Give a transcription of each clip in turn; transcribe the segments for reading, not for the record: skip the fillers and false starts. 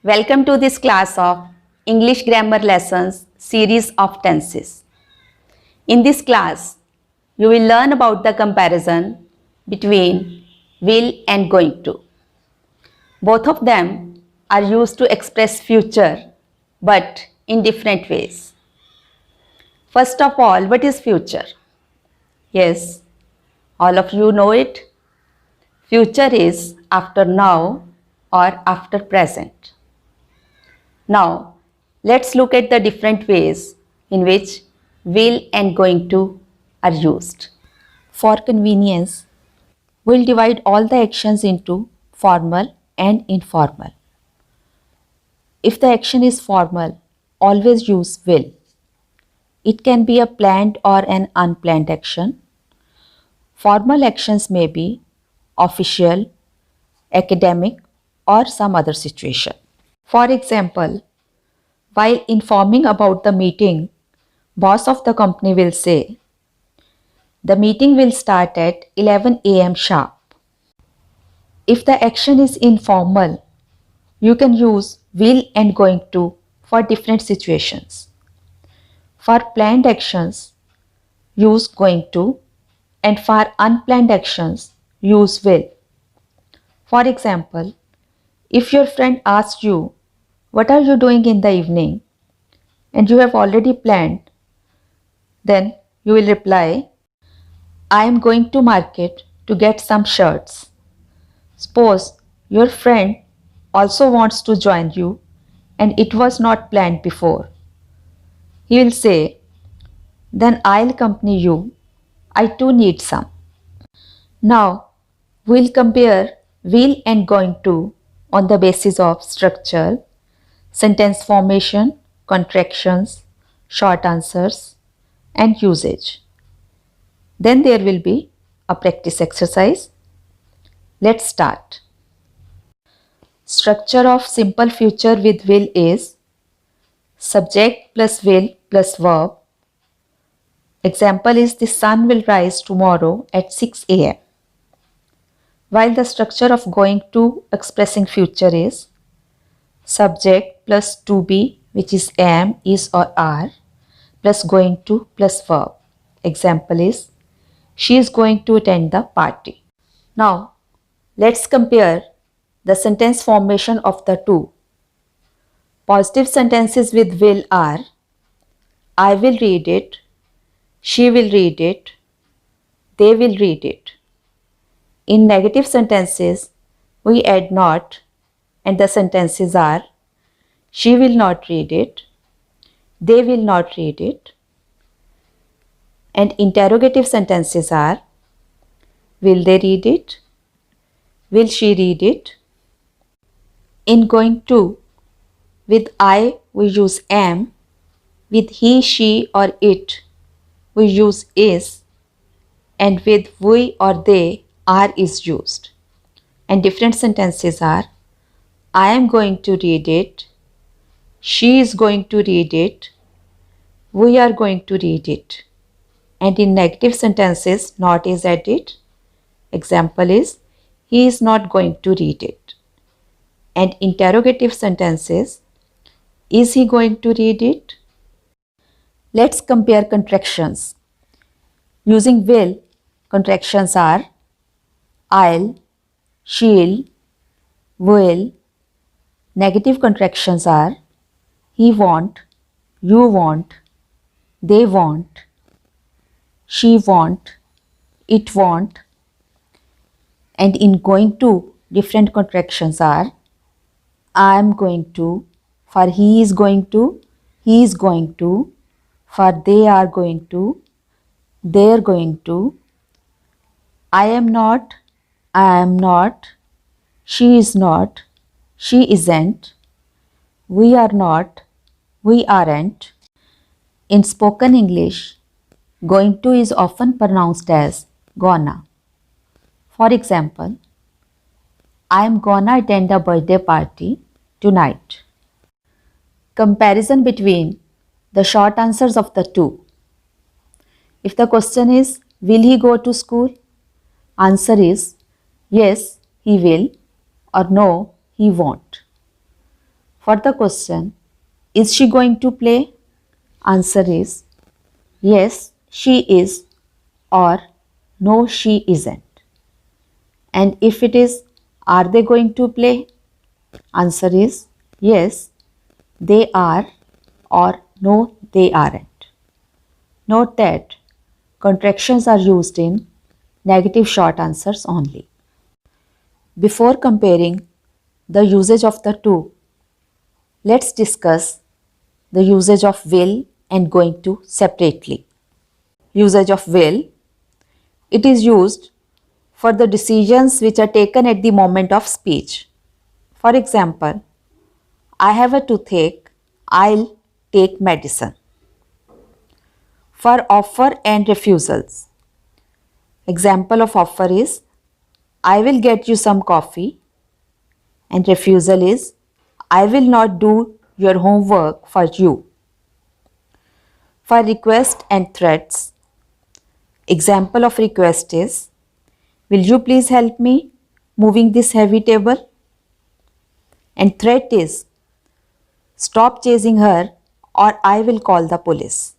Welcome to this class of English Grammar Lessons series of tenses. In this class, you will learn about the comparison between will and going to. Both of them are used to express future but in different ways. First of all, what is future? Yes, all of you know it. Future is after now or after present. Now, let's look at the different ways in which will and going to are used. For convenience, we'll divide all the actions into formal and informal. If the action is formal, always use will. It can be a planned or an unplanned action. Formal actions may be official, academic, or some other situation. For example, while informing about the meeting, boss of the company will say, "The meeting will start at 11 a.m. sharp." If the action is informal, you can use will and going to for different situations. For planned actions, use going to, and for unplanned actions, use will. For example, if your friend asks you, "What are you doing in the evening?" and you have already planned, then you will reply, "I am going to market to get some shirts." Suppose your friend also wants to join you and it was not planned before. He will say, "Then I'll accompany you. I too need some." Now, we'll compare will and going to on the basis of structure, sentence formation, contractions, short answers, and usage. Then there will be a practice exercise. Let's start. Structure of simple future with will is subject plus will plus verb. Example is the sun will rise tomorrow at 6 a.m. While the structure of going to expressing future is subject plus to be, which is am, is or are, plus going to plus verb. Example is she is going to attend the party. Now, let's compare the sentence formation of the two. Positive sentences with will are I will read it, she will read it, they will read it. In negative sentences, we add not and the sentences are she will not read it, they will not read it. And interrogative sentences are will they read it, will she read it. In going to, with I we use am, with he, she or it we use is, and with we or they are is used. And different sentences are I am going to read it, she is going to read it, we are going to read it. And in negative sentences, not is added. Example is he is not going to read it. And interrogative sentences, is he going to read it? Let's compare contractions. Using will, contractions are I'll, she'll, will. Negative contractions are he won't, you won't, they won't, she won't, it won't. And in going to, different contractions are I am going to, for he is going to, he is going to, for they are going to, they are going to. I am not, she is not, she isn't, we are not, we aren't. In spoken English, going to is often pronounced as gonna. For example, I am gonna attend a birthday party tonight. Comparison between the short answers of the two. If the question is, will he go to school? Answer is, yes, he will, or no, he won't. For the question, is she going to play? Answer is yes, she is, or no, she isn't. And if it is, are they going to play? Answer is yes, they are, or no, they aren't. Note that contractions are used in negative short answers only. Before comparing the usage of the two, let's discuss the usage of will and going to separately. Usage of will. It is used for the decisions which are taken at the moment of speech. For example, I have a toothache, I'll take medicine. For offer and refusals. Example of offer is I will get you some coffee, and refusal is I will not do your homework for you. For request and threats. Example of request is will you please help me moving this heavy table? And threat is stop chasing her or I will call the police.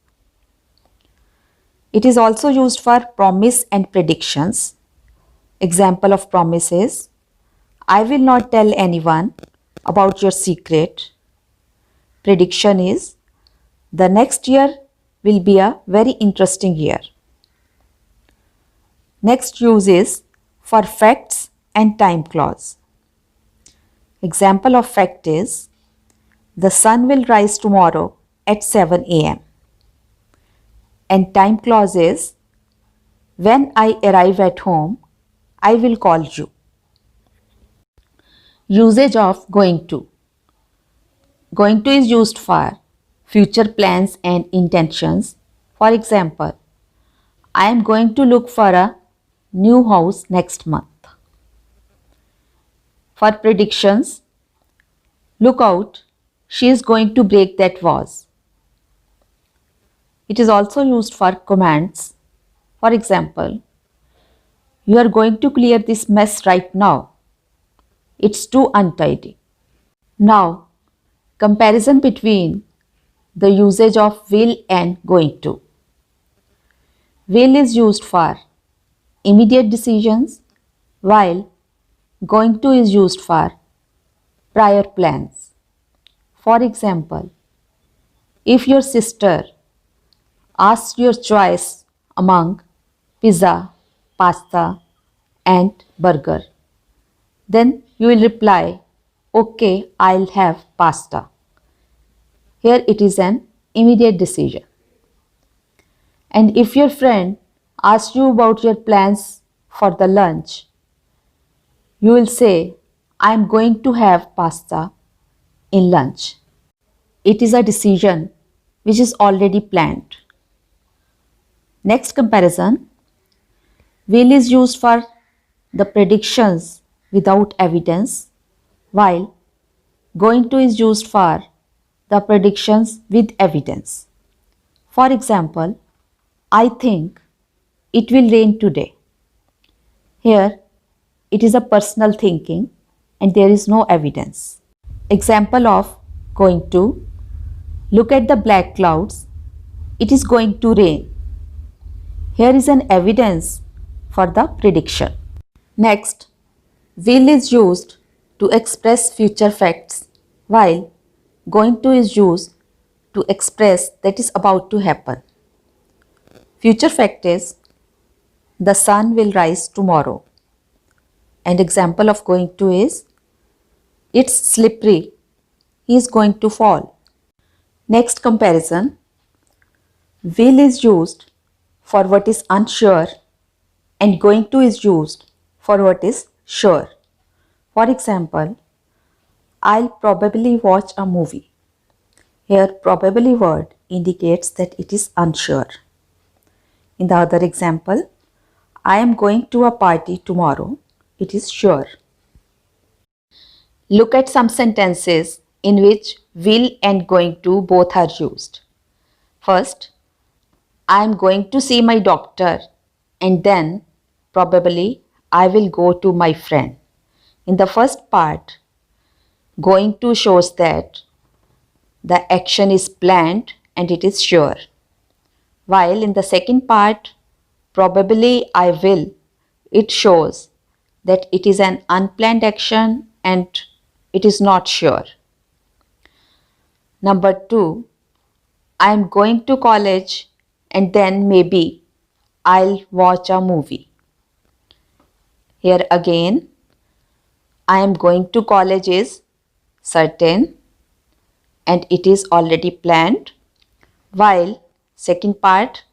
It is also used for promise and predictions. Example of promise is I will not tell anyone about your secret. Prediction is the next year will be a very interesting year. Next use is for facts and time clause. Example of fact is the sun will rise tomorrow at 7 a.m. And time clause is when I arrive at home, I will call you. Usage of going to. Going to is used for future plans and intentions. For example, I am going to look for a new house next month. For predictions, look out, she is going to break that vase. It is also used for commands. For example, you are going to clear this mess right now. It's too untidy. Now, comparison between the usage of will and going to. Will is used for immediate decisions, while going to is used for prior plans. For example, if your sister asks your choice among pizza, pasta, and burger, then you will reply, okay, I'll have pasta. Here it is an immediate decision. And if your friend asks you about your plans for the lunch, you will say, I am going to have pasta in lunch. It is a decision which is already planned. Next comparison. Will is used for the predictions without evidence, while going to is used for the predictions with evidence. For example, I think it will rain today. Here, it is a personal thinking and there is no evidence. Example of going to. Look at the black clouds. It is going to rain. Here is an evidence for the prediction. Next, will is used to express future facts, while going to is used to express that is about to happen. Future fact is the sun will rise tomorrow. And example of going to is it's slippery, he is going to fall. Next comparison. Will is used for what is unsure and going to is used for what is sure. For example, I'll probably watch a movie. Here probably word indicates that it is unsure. In the other example, I am going to a party tomorrow. It is sure. Look at some sentences in which will and going to both are used. First, I am going to see my doctor and then probably I will go to my friend. In the first part, going to shows that the action is planned and it is sure. While in the second part, probably I will, it shows that it is an unplanned action and it is not sure. Number 2, I am going to college and then maybe I'll watch a movie. Here again, I am going to college is certain and it is already planned, while second part,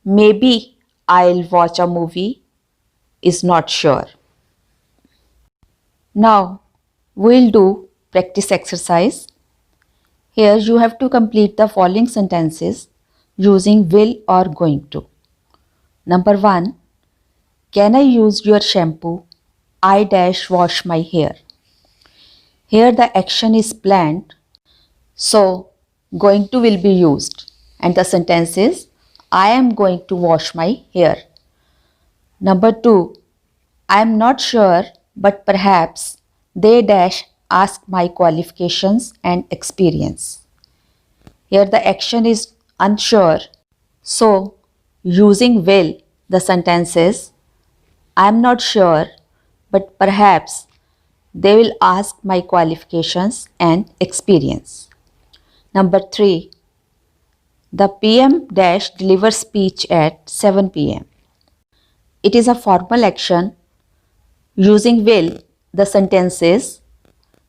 maybe I'll watch a movie, is not sure. Now we'll do practice exercise. Here you have to complete the following sentences using will or going to. Number 1, can I use your shampoo? I dash wash my hair. Here the action is planned, so going to will be used and the sentence is I am going to wash my hair. Number 2, I am not sure but perhaps they dash ask my qualifications and experience. Here the action is unsure, so using will the sentence is I am not sure but perhaps they will ask my qualifications and experience. Number 3, the PM dash delivers speech at 7 p.m. It is a formal action. Using will, the sentence is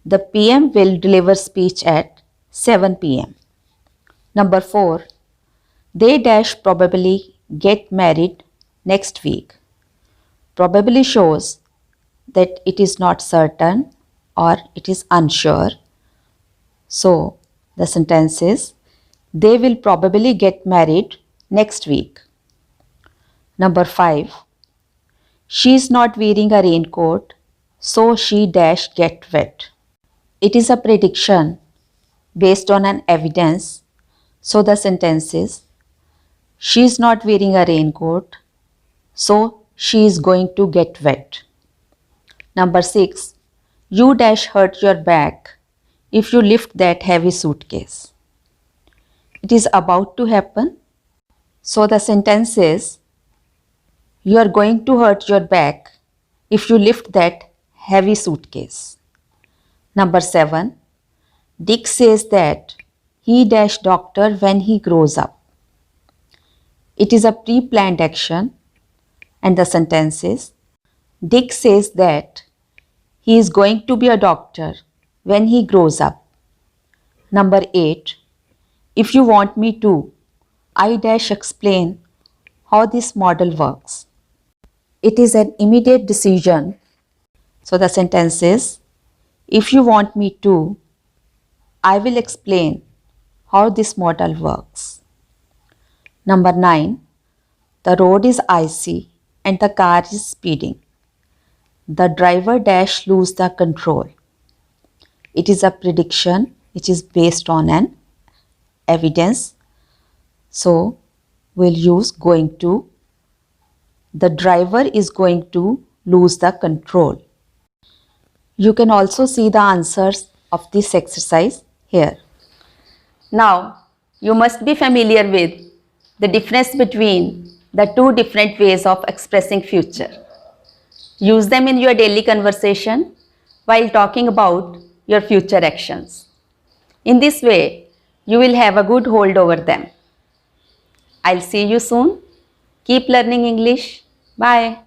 the PM will deliver speech at 7 p.m. Number 4, they dash probably get married next week. Probably shows that it is not certain or it is unsure. So the sentence is they will probably get married next week. Number 5, she is not wearing a raincoat, so she dash get wet. It is a prediction based on an evidence. So the sentence is she is not wearing a raincoat, so she is going to get wet. Number 6, you dash hurt your back if you lift that heavy suitcase. It is about to happen. So the sentence is you are going to hurt your back if you lift that heavy suitcase. Number 7, Dick says that he dash doctor when he grows up. It is a pre-planned action and the sentence is Dick says that he is going to be a doctor when he grows up. Number 8, if you want me to, I dash explain how this model works. It is an immediate decision. So the sentence is if you want me to, I will explain how this model works. Number 9, the road is icy and the car is speeding. The driver dash lose the control. It is a prediction which is based on an evidence. So we'll use going to. The driver is going to lose the control. You can also see the answers of this exercise here. Now you must be familiar with the difference between the two different ways of expressing future. Use them in your daily conversation while talking about your future actions. In this way, you will have a good hold over them. I'll see you soon. Keep learning English. Bye.